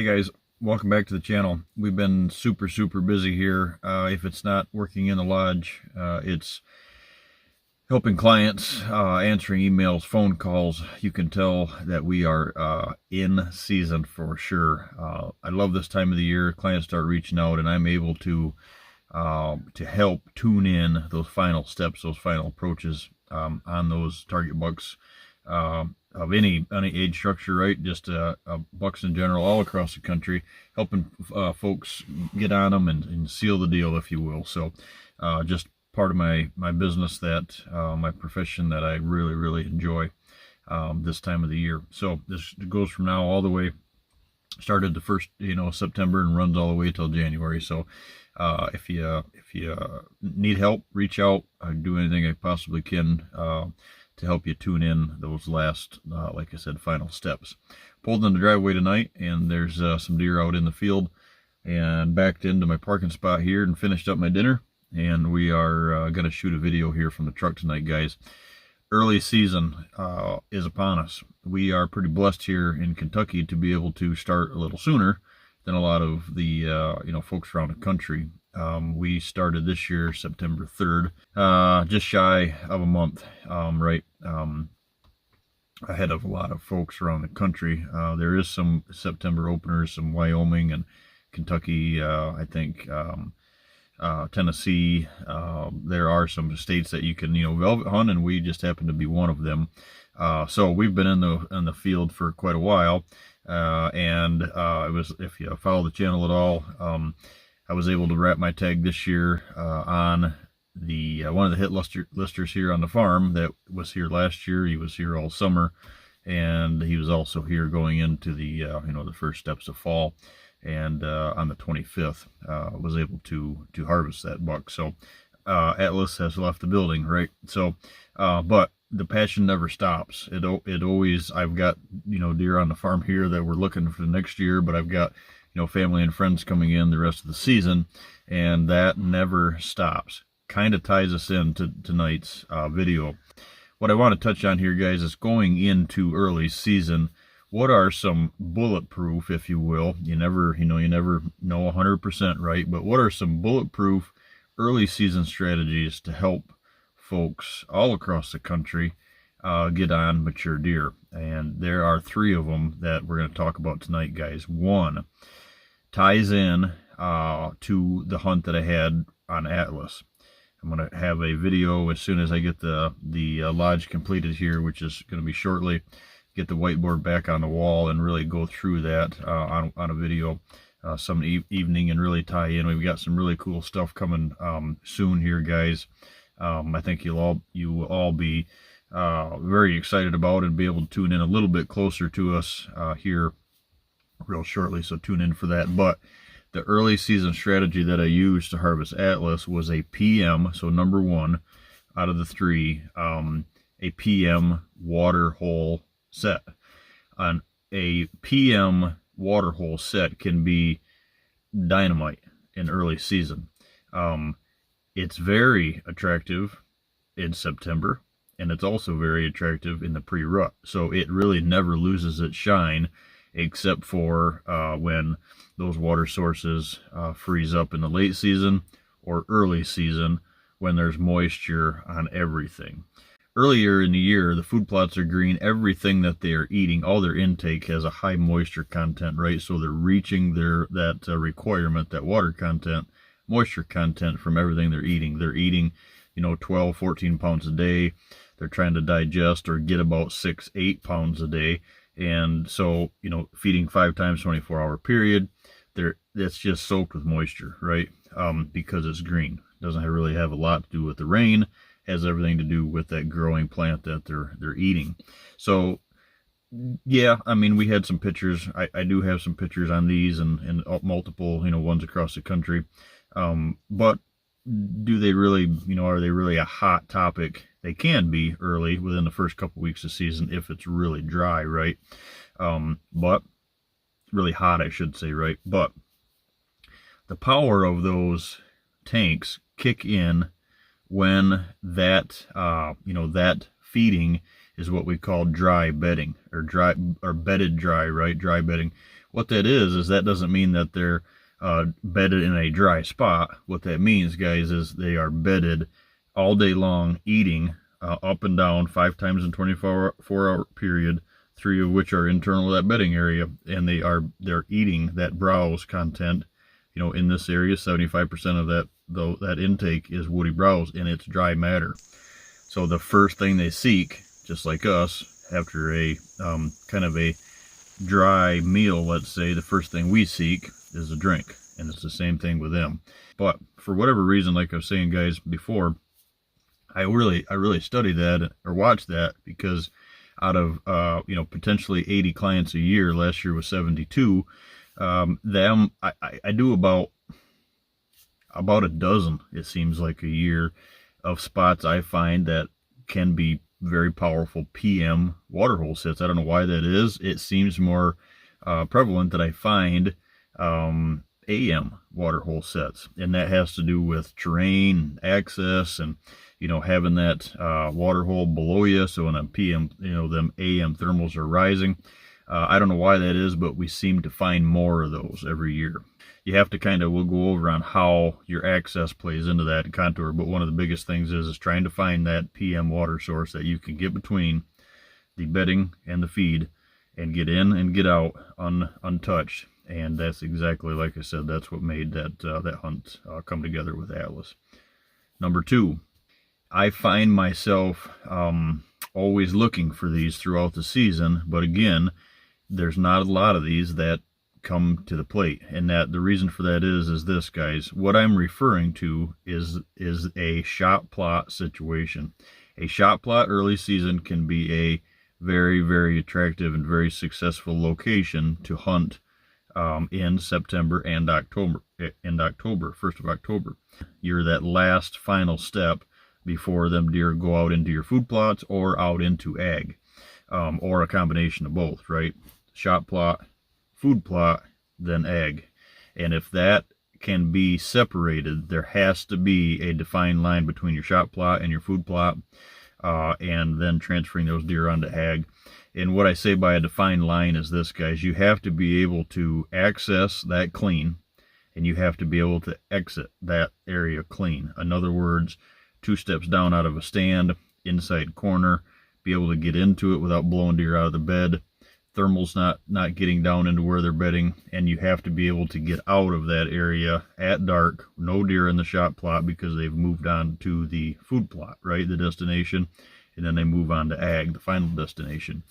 Hey guys, welcome back to the channel. We've been super busy here. If it's not working in the lodge, it's helping clients, answering emails, phone calls. You can tell that we are in season for sure. I love this time of the year. Clients start reaching out and I'm able to help tune in those final steps, those final approaches on those target bucks of any age structure, right? Just bucks in general, all across the country, helping folks get on them and seal the deal, if you will. So just part of my business, that my profession that I really enjoy this time of the year. So this goes from now all the way, started the first September and runs all the way till January. So if you need help, reach out. I do anything I possibly can to help you tune in those last, like I said, final steps. Pulled in the driveway tonight, and there's some deer out in the field, and backed into my parking spot here and finished up my dinner. And we are going to shoot a video here from the truck tonight, guys. Early season is upon us. We are pretty blessed here in Kentucky to be able to start a little sooner than a lot of the folks around the country. We started this year September 3rd, just shy of a month, right, ahead of a lot of folks around the country. There is some September openers, some Wyoming and Kentucky, I think, Tennessee. There are some states that you can velvet hunt, and we just happen to be one of them. So we've been in the field for quite a while, and it was, if you follow the channel at all, I was able to wrap my tag this year on the one of the hit listers here on the farm that was here last year. He was here all summer, and he was also here going into the the first steps of fall. And on the 25th, was able to harvest that buck. So Atlas has left the building, right? So, but the passion never stops. It always. I've got deer on the farm here that we're looking for the next year, but I've got family and friends coming in the rest of the season, and that never stops. Kind of ties us into tonight's video. What I want to touch on here, guys, is going into early season. What are some bulletproof, if you will? You never know 100%, right? But what are some bulletproof early season strategies to help folks all across the country get on mature deer? And there are three of them that we're going to talk about tonight, guys. One ties in to the hunt that I had on Atlas. I'm going to have a video as soon as I get the lodge completed here, which is going to be shortly. Get the whiteboard back on the wall and really go through that on a video some evening and really tie in. We've got some really cool stuff coming soon here, guys. I think you will all be very excited about and be able to tune in a little bit closer to us here real shortly, so tune in for that. But the early season strategy that I used to harvest Atlas was a PM, so number one out of the three, a PM water hole set. On a PM water hole set can be dynamite in early season. It's very attractive in September, and it's also very attractive in the pre-rut. So it really never loses its shine, except for when those water sources freeze up in the late season or early season when there's moisture on everything. Earlier in the year, the food plots are green. Everything that they are eating, all their intake has a high moisture content, right? So they're reaching that requirement, that water content, moisture content from everything they're eating. They're eating, 12, 14 pounds a day. They're trying to digest or get about 6, 8 pounds a day. And so, feeding 5 times 24-hour period, that's just soaked with moisture, right? Because it's green. Doesn't really have a lot to do with the rain. Has everything to do with that growing plant that they're eating. So yeah, I mean, we had some pictures. I do have some pictures on these and multiple ones across the country. But do they really, are they really a hot topic? They can be early within the first couple weeks of season if it's really dry, right? But really hot, I should say, right? But the power of those tanks kick in when that that feeding is what we call dry bedding, or bedded dry, right? Dry bedding. What that is that doesn't mean that they're bedded in a dry spot. What that means, guys, is they are bedded all day long, eating up and down 5 times in 24-hour period, 3 of which are internal to that bedding area, and they're eating that browse content. You know, in this area, 75% of that intake is woody browse, and it's dry matter. So the first thing they seek, just like us, after a kind of a dry meal, let's say, the first thing we seek is a drink, and it's the same thing with them. But for whatever reason, like I was saying, guys, before, I really studied that or watched that, because out of potentially 80 clients a year, last year was 72. I do about a dozen, it seems like, a year, of spots I find that can be very powerful PM waterhole sets. I don't know why that is. It seems more prevalent that I find AM waterhole sets, and that has to do with terrain, access, and having that waterhole below you, so when a PM, them AM thermals are rising. I don't know why that is, but we seem to find more of those every year. You have to we'll go over on how your access plays into that contour, but one of the biggest things is trying to find that PM water source that you can get between the bedding and the feed and get in and get out untouched. And that's exactly, like I said, that's what made that hunt come together with Atlas. Number 2, I find myself always looking for these throughout the season, but again, there's not a lot of these that come to the plate, and that the reason for that is this, guys. What I'm referring to is a shot plot situation. A shot plot early season can be a very, very attractive and very successful location to hunt in September and October. 1st of October. You're that last final step before them deer go out into your food plots or out into ag, or a combination of both, right? Shot plot, food plot, then ag. And if that can be separated, there has to be a defined line between your shot plot and your food plot, and then transferring those deer onto ag. And what I say by a defined line is this, guys. You have to be able to access that clean, and you have to be able to exit that area clean. In other words, 2 steps down out of a stand, inside corner, be able to get into it without blowing deer out of the bed, thermals not getting down into where they're bedding, and you have to be able to get out of that area at dark, no deer in the shot plot, because they've moved on to the food plot, right, the destination, and then they move on to ag, the final destination.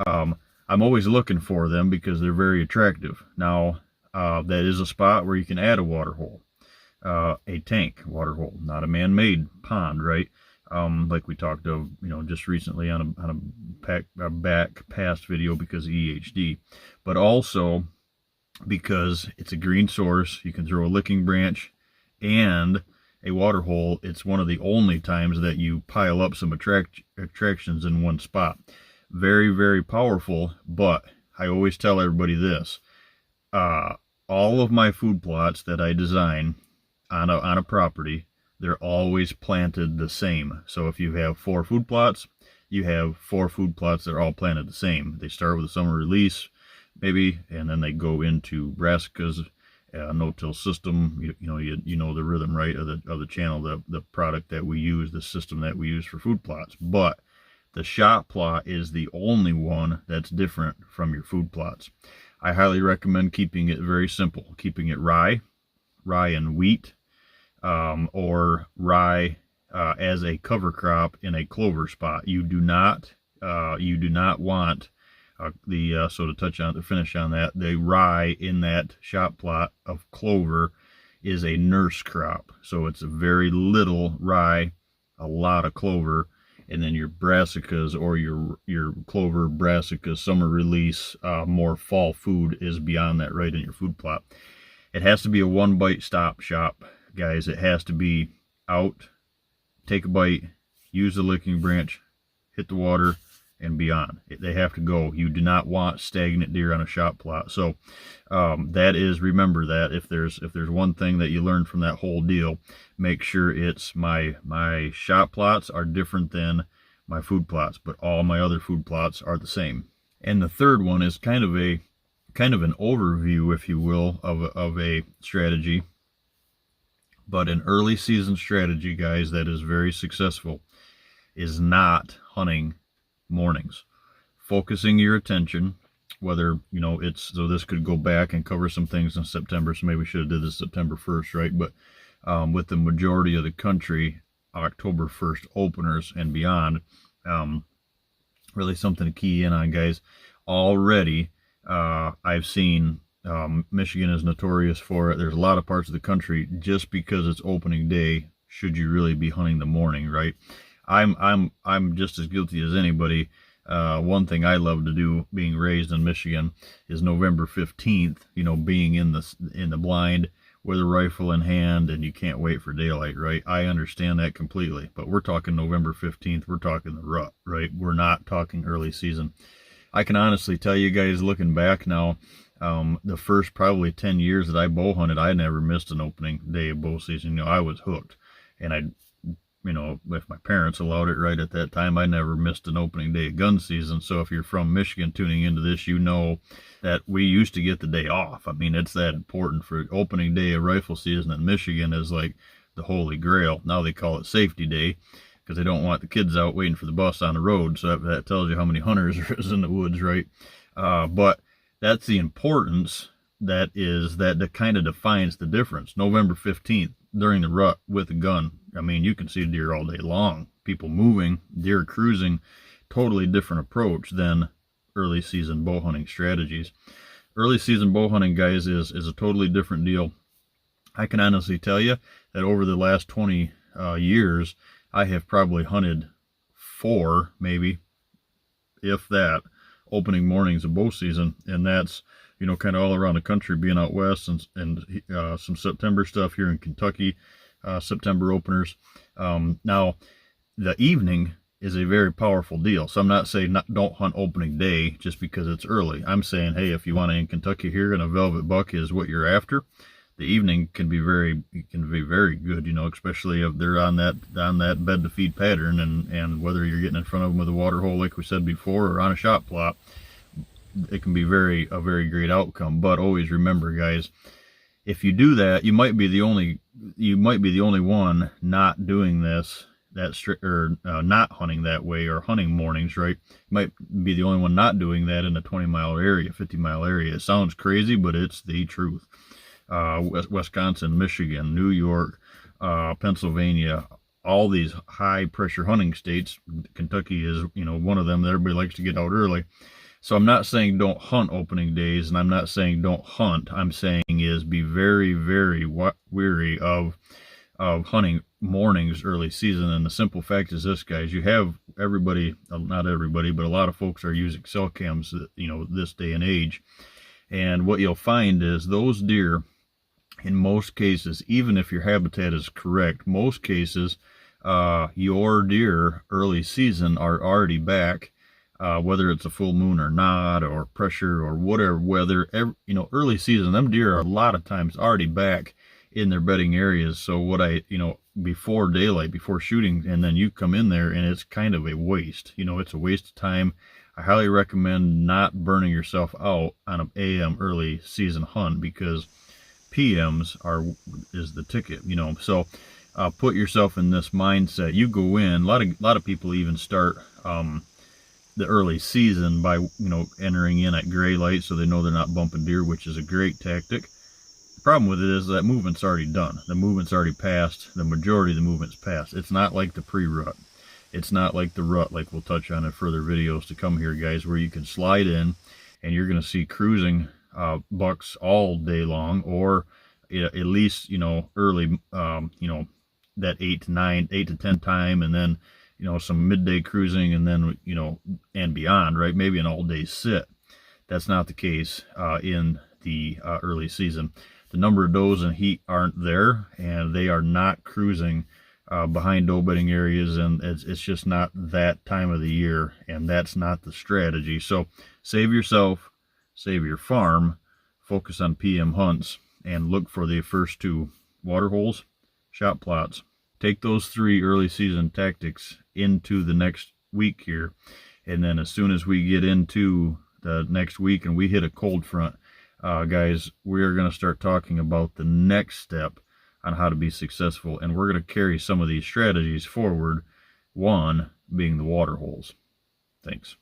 I'm always looking for them because they're very attractive. Now, that is a spot where you can add a water hole, a tank water hole, not a man-made pond, right? Like we talked of, just recently on a back past video because of EHD, but also because it's a green source. You can throw a licking branch and a water hole. It's one of the only times that you pile up some attractions in one spot. Very, very powerful. But I always tell everybody this: all of my food plots that I design on a property, they're always planted the same. So if you have 4 food plots, you have 4 food plots that are all planted the same. They start with a summer release, maybe, and then they go into brassicas, no-till system. You know the rhythm, right, of the channel, the product that we use, the system that we use for food plots. But the shot plot is the only one that's different from your food plots. I highly recommend keeping it very simple, keeping it rye and wheat, or rye as a cover crop in a clover spot. You do not want so to finish on that, the rye in that shot plot of clover is a nurse crop. So it's a very little rye, a lot of clover, and then your brassicas or your clover, brassica, summer release, more fall food is beyond that, right in your food plot. It has to be a one bite stop shop, guys. It has to be out, take a bite, use the licking branch, hit the water, and beyond. They have to go. You do not want stagnant deer on a shot plot. So that is, remember that if there's one thing that you learn from that whole deal, make sure it's my shot plots are different than my food plots, but all my other food plots are the same. And the third one is kind of kind of an overview, if you will, of a strategy. But an early season strategy, guys, that is very successful is not hunting mornings. Focusing your attention, whether, so this could go back and cover some things in September, so maybe we should have did this September 1st, right? But with the majority of the country, October 1st openers and beyond, really something to key in on, guys. Already, I've seen Michigan is notorious for it. There's a lot of parts of the country, just because it's opening day, should you really be hunting the morning, right? I'm just as guilty as anybody. One thing I love to do, being raised in Michigan, is November 15th, being in the blind with a rifle in hand, and you can't wait for daylight, right? I understand that completely, but we're talking November 15th. We're talking the rut, right? We're not talking early season. I can honestly tell you guys, looking back now, the first probably 10 years that I bow hunted, I never missed an opening day of bow season. I was hooked, and if my parents allowed it right at that time, I never missed an opening day of gun season. So if you're from Michigan tuning into this, you know that we used to get the day off. I mean, it's that important. For opening day of rifle season in Michigan is like the holy grail. Now they call it safety day because they don't want the kids out waiting for the bus on the road. So that tells you how many hunters there is in the woods, right? But that's the importance that kind of defines the difference. November 15th, during the rut with a gun, I mean, you can see deer all day long. People moving, deer cruising, totally different approach than early season bow hunting strategies. Early season bow hunting, guys, is a totally different deal. I can honestly tell you that over the last 20 years, I have probably hunted 4, maybe, if that, opening mornings of bow season, and that's kind of all around the country, being out west, and some September stuff here in Kentucky, September openers. Now, the evening is a very powerful deal. So I'm not saying don't hunt opening day just because it's early. I'm saying, hey, if you want to, in Kentucky here, and a velvet buck is what you're after, the evening can be very good, especially if they're on that bed to feed pattern, and whether you're getting in front of them with a water hole, like we said before, or on a shot plot, it can be a very great outcome. But always remember, guys, if you do that, you might be the only one not doing this, not hunting that way, or hunting mornings, right? You might be the only one not doing that in a 20-mile area, 50-mile area. It sounds crazy, but it's the truth. Wisconsin, Michigan, New York, Pennsylvania, all these high pressure hunting states. Kentucky is, one of them that everybody likes to get out early. So I'm not saying don't hunt opening days, and I'm not saying don't hunt. I'm saying is be very, very wary of hunting mornings early season. And the simple fact is this, guys, you have everybody, not everybody, but a lot of folks are using cell cams, this day and age. And what you'll find is those deer, in most cases, even if your habitat is correct, most cases, your deer early season are already back, whether it's a full moon or not, or pressure or whatever weather. Early season, them deer are a lot of times already back in their bedding areas. So before daylight, before shooting, and then you come in there and it's kind of a waste. It's a waste of time. I highly recommend not burning yourself out on an AM early season hunt, because PMs is the ticket, So put yourself in this mindset. You go in. A lot of people even start the early season by entering in at gray light, so they know they're not bumping deer, which is a great tactic. The problem with it is that movement's already done. The movement's already passed. The majority of the movement's passed. It's not like the pre-rut. It's not like the rut, like we'll touch on in further videos to come here, guys, where you can slide in and you're going to see cruising bucks all day long, or at least, early, that 8 to 10 time, and then, some midday cruising, and then, and beyond, right? Maybe an all-day sit. That's not the case in the early season. The number of does and heat aren't there, and they are not cruising behind doe bedding areas, and it's just not that time of the year, and that's not the strategy. So save yourself, save your farm, focus on PM hunts, and look for the first 2 water holes, shot plots. Take those 3 early season tactics into the next week here, and then as soon as we get into the next week and we hit a cold front, guys, we're going to start talking about the next step on how to be successful, and we're going to carry some of these strategies forward, one being the water holes. Thanks.